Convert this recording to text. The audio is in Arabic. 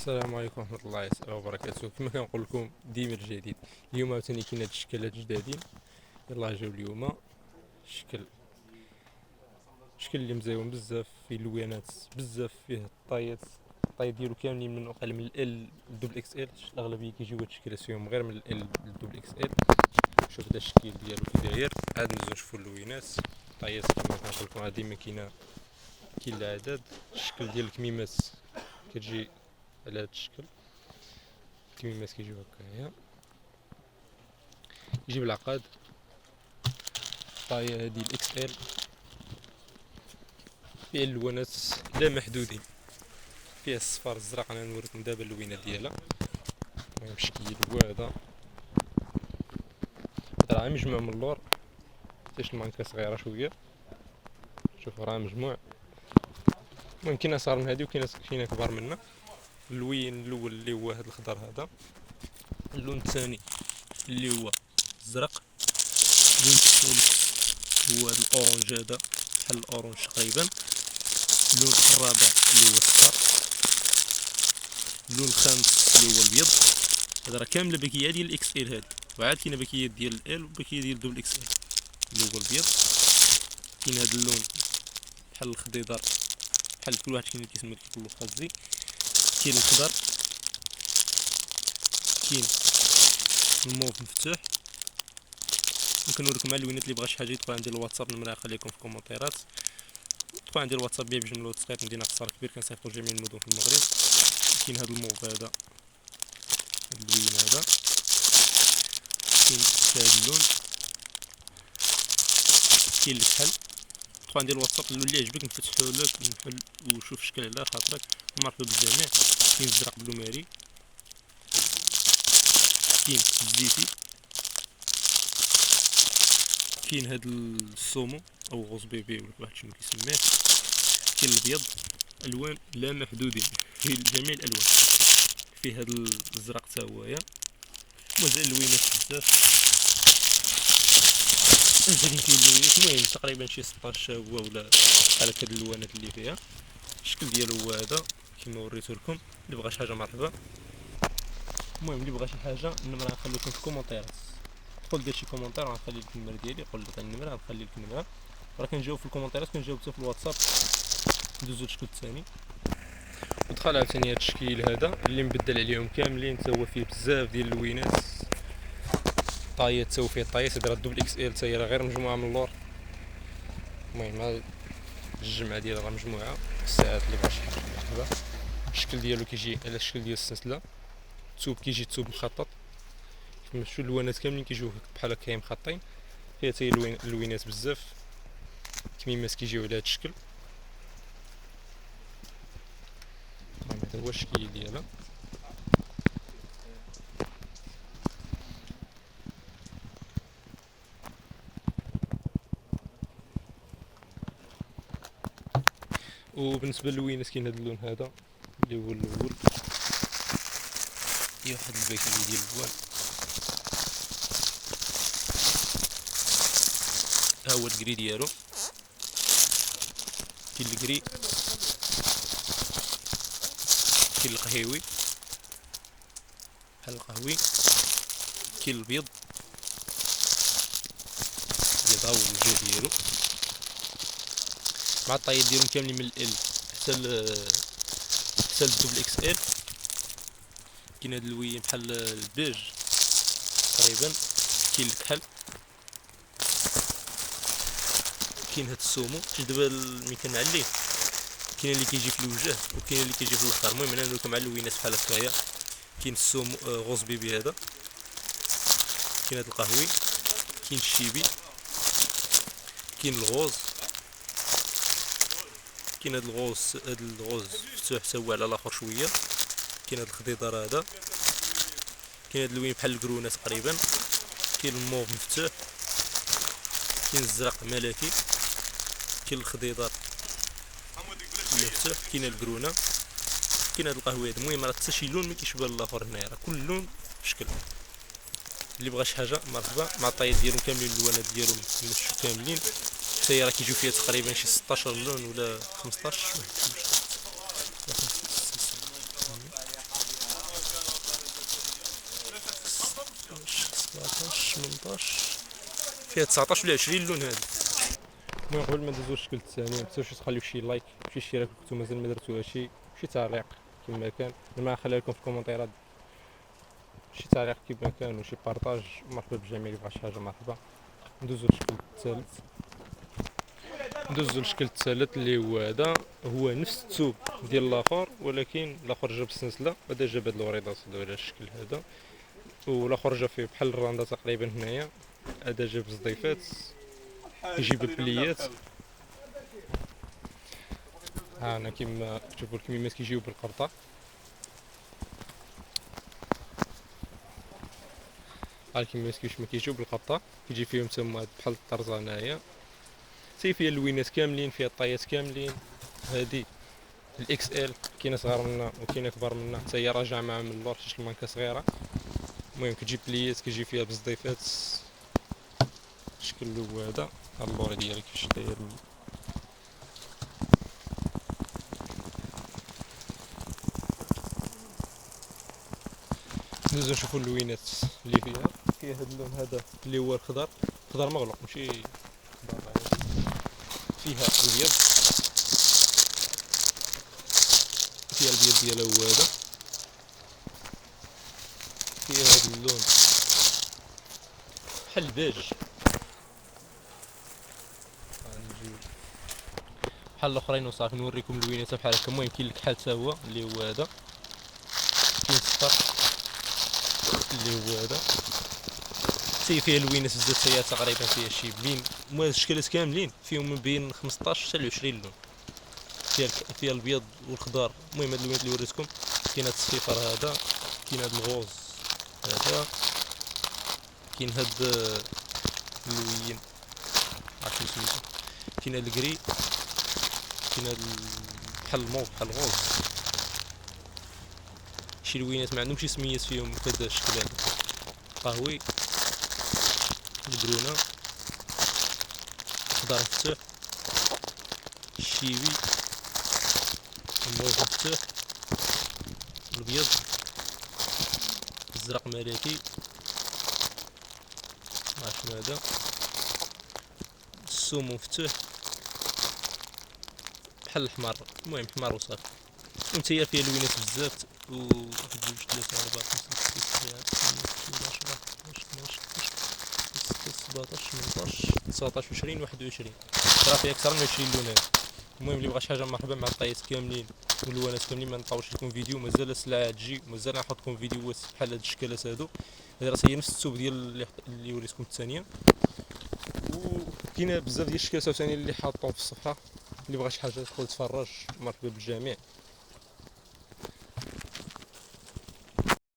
السلام عليكم ورحمة الله تعالى وبركاته. كما كنقول لكم ديما الجديد. اليوم عاوتاني كاين هاد الشكلات جدادين. يلاه جاو اليوم شكل اللي مزيون بزاف، فيه لوينات بزاف، فيه الطايات. الطاي ديالو كاملين من وقع من ال دوبل اكس ال. الاغلبيه كيجيو هاد الشكلات فيهم غير من ال دوبل اكس ال. شوف هذا الشكل ديالو كي داير. عاد ندوزو نشوفو اللوينات. الطايات كما كنقول لكم راه ديما كاين العدد. الشكل ديال الكميمات كتجي على هاد الشكل. الكميمات كيجيو هكايا، يجيب العقاد. طاية هادي الاكس ال، فيها اللوانات لا محدودين. فيها الصفار الزرق، انا نوريكم دابا اللوينات ديالها. المهم شكل هو هذا، راه مجموع من اللور. حتىش المانكا صغيرة شوية. شوف راه مجموع. المهم كاين اصغر من هادي وكاين كبار منها. اللوين الاول اللي هو هاد الخضر هذا، اللون الثاني اللي هو الزرق، اللون الثالث هو هاد الاورنج هذا بحال الاورنج تقريبا، اللون الرابع اللي هو الصفر، اللون الخامس اللي هو الابيض. هذا راه كامله باكيه ديال الاكس ال هادي، وعاد كاينه باكيه ديال ال وباكيه ديال دوبل اكس ال اللي هو الابيض. كاين هذا اللون بحال الخضيضر، بحال كل واحد كاين اللي كيسمى كيقول له خزي. كاين الخضر، كاين الموف مفتوح. ممكن نوريكم مع اللوينات. اللي بغى شي حاجه يدخل عندي الواتساب، النمره غنخليها لكم في الكومونتيرات. دخل عندي الواتساب بيع بجمله وتسقيط، مدينه قصر كبير، كنصيفطو لجميع المدن في المغرب. كاين هذا الموف هذا، هاد اللوين هذا. كاين هذا اللون، كاين الكحل. دخل عندي الواتساب، اللي يعجبك نفتحو لك نحل وشوف الشكل على خاطرك. مرحبا بالجميع. كاين الزرق بلوماري، كاين الزيتي، كاين هاد السومو او غوز بيبي ولا واحد شنو كيسميه. كاين الابيض. الوان لا محدودين في جميع الالوان. فيه هاد الزرق حتى هويا. مازال اللوينات بزاف، مازالين كاين اللوينات. المهم تقريبا شي 16 هو ولا بحال هكا اللوانات اللي فيها. الشكل ديالو هو هذا كيما وريتو لكم. اللي بغى شي حاجه مرحبا. المهم اللي بغى شي حاجه النمره غنخلي لكم في الكومونتيرات. دخل دير شي كومونتير غنخلي لك النمره ديالي. قول لي النمره غنخلي لك النمره. راه كنجاوب في الكومونتيرات، كنجاوب حتى في الواتساب. ندوزو للشكل الثاني. ودخل عاوتاني هاد الشكل هذا اللي مبدل عليهم كاملين، تا هو فيه بزاف ديال اللوينات. طايات تا هو فيه طايات. هاد راه دوبل اكس ال، تا هي راه غير مجموعه من اللور. المهم الجمعه ديالها راه مجموعه. الساعات اللي بغا شي حاجه مرحبا. الشكل ديالو كيجي على الشكل ديال السلسله. الثوب كيجي الثوب مخطط. كيما شفتوا اللوانات كاملين كيجيو بحال هكا مخطين. فيها حتى اللوينات بزاف. كميمات كيجيو على هاد الشكل. هذا هو الشكل ديالها. وبالنسبه للوينات كاين هذا اللون هذا اللي هو الاول. فيه واحد الباكيه ديال الالوان. ها هو الكري ديالو. كاين الكري، كاين القهيوي بحال القهوي، كاين الابيض. الابيض ها هو الوجه ديالو مع الطايات ديالهم كاملين من ال حتى الدوبل اكس ال. كاين هاد اللوين بحال البيج تقريبا. كاين الكحل، كاين هاد السومو. دابا ملي كنعليه كاين اللي كيجي في الوجه وكاين اللي كيجي في الاخر. المهم انا نوريكم على اللوينات بحال هكايا. كاين السومو غوز بيبي هذا. كاين هاد القهوي، كاين الشيبي، كاين الغوز، كاين هاد الغوز مفتوح حتى هو على الاخر شويه. كاين هاد الخضيضر هذا. كاين هاد اللوين بحال الكرونه تقريبا. كاين الموف مفتوح، كاين الزرق ملكي، كاين الخضيضر مفتوح، كاين الكرونه، كاين هاد القهوي هذا. المهم راه حتى شي لون ما كيشبه الاخر هنايا، راه كل لون بشكل. اللي بغى شي حاجه مرحبا. مع الطايات ديالهم كاملين، اللوانات ديالهم كاملين. حتى هي راه كيجيو فيها تقريبا شي 16 لون ولا 15. 17 18 فيها 19 ولا 20 لون هذا. المهم قبل ما ندوزو للشكل الثاني متنساوش تخليو شي لايك وشي اشتراك كنتو مازال ما درتوها شي تعليق كما كان. انا خليها لكم في الكومنتيرات شي تعليق كما كان وشي بارطاج. مرحبا بالجميع اللي بغى شي حاجه مرحبا. ندوزو للشكل الثالث اللي هو هذا. هو نفس الثوب ديال الاخر ولكن الاخر جاب السلسله هذا جاب هاد الوريضات على الشكل هذا والاخر جا فيه بحال الراندا تقريبا هنايا. هذا جاب زضيفات يجيب البليات. ها انا كيما تشوفوا الكميمات كيجيو بالقرطه. ها الكميمات كيفاش ما كيجيو بالقرطه كيجي فيهم تما بحال الطرزه هنايا. فيها اللوينات كاملين فيها الطايات كاملين. هادي الاكس ال كاينه صغار منها وكاينه كبار منها حتى هي راجعه معها من اللور شي المانكه صغيره. المهم كتجي بليات كيجي فيها بزضيفات. الشكل اللي هو هذا اللوري ديالها كيفاش داير. ندوزو نشوفو اللوينات اللي فيها هاد اللون هذا اللي هو الخضر مغلق ماشي خضر عادي. فيها الابيض ديالها هو هذا. فيها هاد اللون بحال البيج بحال الاخرين وصافي. نوريكم اللوينات بحال هكا. المهم كاين الكحل حتى هو اللي هو هذا. كاين الصفر اللي هو هذا. فيها اللوينات بزاف حتى هي تقريبا فيها شي بين الشكلات كاملين فيهم من بين 15 حتى ل 20 لون. فيها الابيض والخضار. المهم هاد اللوينات اللي وريتكم كاين هاد الصفيفر هذا كاين هاد الغوز هذا كاين هاد اللوين عرفتي سميتو كاين هاد الكري كاين هاد بحال الموف بحال الغوز. شي لوينات ما عندهمش شي سميات فيهم في هذا الشكل هذا. قهوي البرونه خضار مفتوح الشيوي الموف مفتوح الابيض الزرق ملكي شنو هذا السومو مفتوح بحال الحمار. المهم حمار وصافي. وانتيا فيها لوينات بزاف و 1 2 3 4 5 6 7 8 19 20 21 راه فيها اكثر من 20 لون. المهم اللي بغى شي حاجه مرحبا مع الطايات كاملين واللوانات كاملين. ما نطولش لكم فيديو مازال السلعه تجي مازال نحط لكم فيديوهات بحال هاد الشكلات هادو. هذه راه هي نفس الثوب ديال اللي وريتكم الثانيه. وكاينه بزاف ديال الشكلات ثاني اللي حاطهم في الصفحه. اللي بغى شي حاجه يدخل يتفرج مرحبا بالجميع.